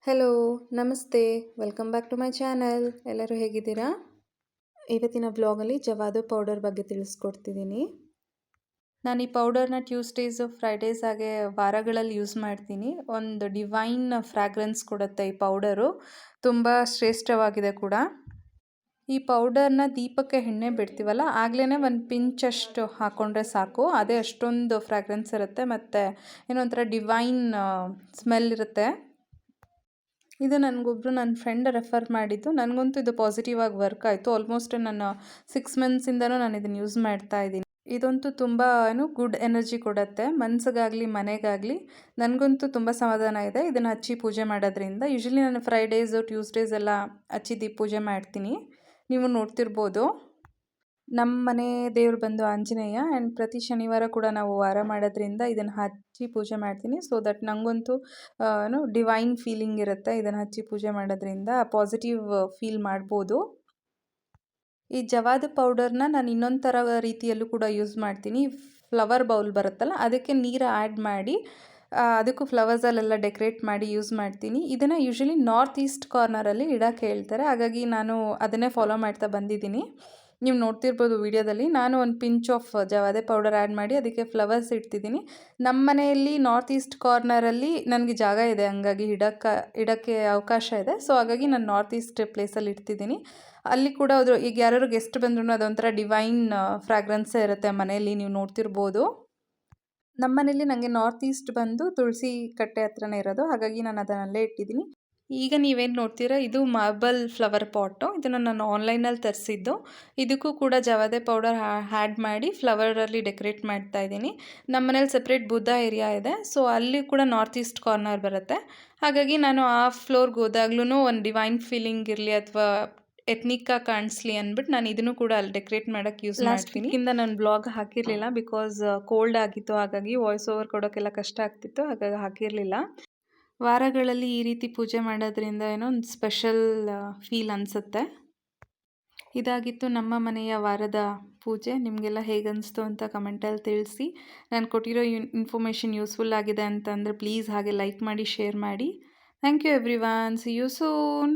Hello, ನಮಸ್ತೆ. Welcome back to my channel. ಎಲ್ಲರೂ ಹೇಗಿದ್ದೀರಾ? ಇವತ್ತಿನ ವ್ಲಾಗಲ್ಲಿ ಜವಾದು ಪೌಡರ್ ಬಗ್ಗೆ ತಿಳಿಸ್ಕೊಡ್ತಿದ್ದೀನಿ. ನಾನು ಈ ಪೌಡರ್ನ ಟ್ಯೂಸ್ಡೇಸು, ಫ್ರೈಡೇಸ್ ಹಾಗೆ ವಾರಗಳಲ್ಲಿ ಯೂಸ್ ಮಾಡ್ತೀನಿ. ಒಂದು ಡಿವೈನ್ ಫ್ರ್ಯಾಗ್ರೆನ್ಸ್ ಕೊಡುತ್ತೆ ಈ ಪೌಡರು. ತುಂಬ ಶ್ರೇಷ್ಠವಾಗಿದೆ ಕೂಡ. ಈ ಪೌಡರ್ನ ದೀಪಕ್ಕೆ ಎಣ್ಣೆ ಬಿಡ್ತೀವಲ್ಲ, ಆಗಲೇ ಒಂದು ಪಿಂಚಷ್ಟು ಹಾಕ್ಕೊಂಡ್ರೆ ಸಾಕು. ಅದೇ ಅಷ್ಟೊಂದು ಫ್ರ್ಯಾಗ್ರೆನ್ಸ್ ಇರುತ್ತೆ ಮತ್ತು ಏನೋ ಒಂಥರ ಡಿವೈನ್ ಸ್ಮೆಲ್ ಇರುತ್ತೆ. ಇದು ನನಗೊಬ್ಬರು ನನ್ನ ಫ್ರೆಂಡ್ ರೆಫರ್ ಮಾಡಿದ್ದು. ನನಗಂತೂ ಇದು ಪಾಸಿಟಿವ್ ಆಗಿ ವರ್ಕ್ ಆಯಿತು. ಆಲ್ಮೋಸ್ಟ್ ನಾನು 6 ಮಂತ್ಸಿಂದನೂ ನಾನು ಇದನ್ನು ಯೂಸ್ ಮಾಡ್ತಾ ಇದ್ದೀನಿ. ಇದಂತೂ ತುಂಬ ಗುಡ್ ಎನರ್ಜಿ ಕೊಡುತ್ತೆ, ಮನಸ್ಸಿಗಾಗಲಿ ಮನೆಗಾಗಲಿ. ನನಗಂತೂ ತುಂಬ ಸಮಾಧಾನ ಇದೆ ಇದನ್ನು ಹಚ್ಚಿ ಪೂಜೆ ಮಾಡೋದ್ರಿಂದ. ಯೂಶ್ವಲಿ ನಾನು ಫ್ರೈಡೇಸು, ಟ್ಯೂಸ್ಡೇಸ್ ಎಲ್ಲ ಹಚ್ಚಿ ಪೂಜೆ ಮಾಡ್ತೀನಿ. ನೀವು ನೋಡ್ತಿರ್ಬೋದು. ನಮ್ಮ ಮನೆ ದೇವ್ರು ಬಂದು ಆಂಜನೇಯ. ಆ್ಯಂಡ್ ಪ್ರತಿ ಶನಿವಾರ ಕೂಡ ನಾವು ವಾರ ಮಾಡೋದ್ರಿಂದ ಇದನ್ನು ಹಚ್ಚಿ ಪೂಜೆ ಮಾಡ್ತೀನಿ. ಸೊ ದಟ್ ನನಗಂತೂ ಡಿವೈನ್ ಫೀಲಿಂಗ್ ಇರುತ್ತೆ ಇದನ್ನು ಹಚ್ಚಿ ಪೂಜೆ ಮಾಡೋದ್ರಿಂದ. ಪಾಸಿಟಿವ್ ಫೀಲ್ ಮಾಡ್ಬೋದು. ಈ ಜವಾದು ಪೌಡರ್ನ ನಾನು ಇನ್ನೊಂದು ಥರ ರೀತಿಯಲ್ಲೂ ಕೂಡ ಯೂಸ್ ಮಾಡ್ತೀನಿ. ಫ್ಲವರ್ ಬೌಲ್ ಬರುತ್ತಲ್ಲ, ಅದಕ್ಕೆ ನೀರು ಆ್ಯಡ್ ಮಾಡಿ ಅದಕ್ಕೂ ಫ್ಲವರ್ಸಲ್ಲೆಲ್ಲ ಡೆಕೋರೇಟ್ ಮಾಡಿ ಯೂಸ್ ಮಾಡ್ತೀನಿ. ಇದನ್ನು ಯೂಶ್ವಲಿ ನಾರ್ತ್ ಈಸ್ಟ್ ಕಾರ್ನರಲ್ಲಿ ಇಡೋಕ್ಕೆ ಹೇಳ್ತಾರೆ. ಹಾಗಾಗಿ ನಾನು ಅದನ್ನೇ ಫಾಲೋ ಮಾಡ್ತಾ ಬಂದಿದ್ದೀನಿ. ನೀವು ನೋಡ್ತಿರ್ಬೋದು ವಿಡಿಯೋದಲ್ಲಿ. ನಾನು ಒಂದು ಪಿಂಚ್ ಆಫ್ ಜವಾದೆ ಪೌಡರ್ ಆ್ಯಡ್ ಮಾಡಿ ಅದಕ್ಕೆ ಫ್ಲವರ್ಸ್ ಇಡ್ತಿದ್ದೀನಿ. ನಮ್ಮ ಮನೆಯಲ್ಲಿ ನಾರ್ತ್ ಈಸ್ಟ್ ಕಾರ್ನರಲ್ಲಿ ನನಗೆ ಜಾಗ ಇದೆ, ಹಂಗಾಗಿ ಇಡೋಕ್ಕೆ ಅವಕಾಶ ಇದೆ. ಸೊ ಹಾಗಾಗಿ ನಾನು ನಾರ್ತ್ ಈಸ್ಟ್ ಪ್ಲೇಸಲ್ಲಿ ಇಡ್ತಿದ್ದೀನಿ. ಅಲ್ಲಿ ಕೂಡ ಈಗ ಯಾರು ಗೆಸ್ಟ್ ಬಂದ್ರೂ ಅದೊಂಥರ ಡಿವೈನ್ ಫ್ರ್ಯಾಗ್ರೆನ್ಸೇ ಇರುತ್ತೆ ಮನೆಯಲ್ಲಿ. ನೀವು ನೋಡ್ತಿರ್ಬೋದು. ನಮ್ಮ ಮನೇಲಿ ನನಗೆ ನಾರ್ತ್ ಈಸ್ಟ್ ಬಂದು ತುಳಸಿ ಕಟ್ಟೆ ಹತ್ರನೇ ಇರೋದು, ಹಾಗಾಗಿ ನಾನು ಅದನ್ನಲ್ಲೇ ಇಟ್ಟಿದ್ದೀನಿ. ಈಗ ನೀವೇನು ನೋಡ್ತೀರಾ, ಇದು ಮಾರ್ಬಲ್ ಫ್ಲವರ್ ಪಾಟು. ಇದನ್ನು ನಾನು ಆನ್ಲೈನಲ್ಲಿ ತರಿಸಿದ್ದು. ಇದಕ್ಕೂ ಕೂಡ ಜವಾದೆ ಪೌಡರ್ ಆ್ಯಡ್ ಮಾಡಿ ಫ್ಲವರಲ್ಲಿ ಡೆಕೋರೇಟ್ ಮಾಡ್ತಾ ಇದ್ದೀನಿ. ನಮ್ಮ ಮನೇಲಿ ಸಪ್ರೇಟ್ ಬುದ್ಧ ಏರಿಯಾ ಇದೆ, ಸೊ ಅಲ್ಲಿ ಕೂಡ ನಾರ್ತ್ ಈಸ್ಟ್ ಕಾರ್ನರ್ ಬರುತ್ತೆ. ಹಾಗಾಗಿ ನಾನು ಆ ಫ್ಲೋರ್ಗೆ ಹೋದಾಗ್ಲೂ ಒಂದು ಡಿವೈನ್ ಫೀಲಿಂಗ್ ಇರಲಿ ಅಥವಾ ಎತ್ನಿಕ್ಕಾಗಿ ಕಾಣಿಸ್ಲಿ ಅಂದ್ಬಿಟ್ಟು ನಾನು ಇದನ್ನು ಕೂಡ ಅಲ್ಲಿ ಡೆಕೋರೇಟ್ ಮಾಡೋಕ್ಕೆ ಯೂಸ್ ಮಾಡ್ತೀನಿ. ಇಂದ ನಾನು ಬ್ಲಾಗ್ ಹಾಕಿರಲಿಲ್ಲ, ಬಿಕಾಸ್ ಕೋಲ್ಡ್ ಆಗಿತ್ತು. ಹಾಗಾಗಿ ವಾಯ್ಸ್ ಓವರ್ ಕೊಡೋಕ್ಕೆಲ್ಲ ಕಷ್ಟ ಆಗ್ತಿತ್ತು, ಹಾಗಾಗಿ ಹಾಕಿರಲಿಲ್ಲ. ವಾರಗಳಲ್ಲಿ ಈ ರೀತಿ ಪೂಜೆ ಮಾಡೋದ್ರಿಂದ ಏನೋ ಒಂದು ಸ್ಪೆಷಲ್ ಫೀಲ್ ಅನಿಸುತ್ತೆ. ಇದಾಗಿತ್ತು ನಮ್ಮ ಮನೆಯ ವಾರದ ಪೂಜೆ. ನಿಮಗೆಲ್ಲ ಹೇಗನ್ನಿಸ್ತು ಅಂತ ಕಮೆಂಟಲ್ಲಿ ತಿಳಿಸಿ. ನಾನು ಕೊಟ್ಟಿರೋ ಇನ್ಫಾರ್ಮೇಷನ್ ಯೂಸ್ಫುಲ್ ಆಗಿದೆ ಅಂತಂದರೆ ಪ್ಲೀಸ್ ಹಾಗೆ ಲೈಕ್ ಮಾಡಿ, ಶೇರ್ ಮಾಡಿ. Thank you everyone. See you soon.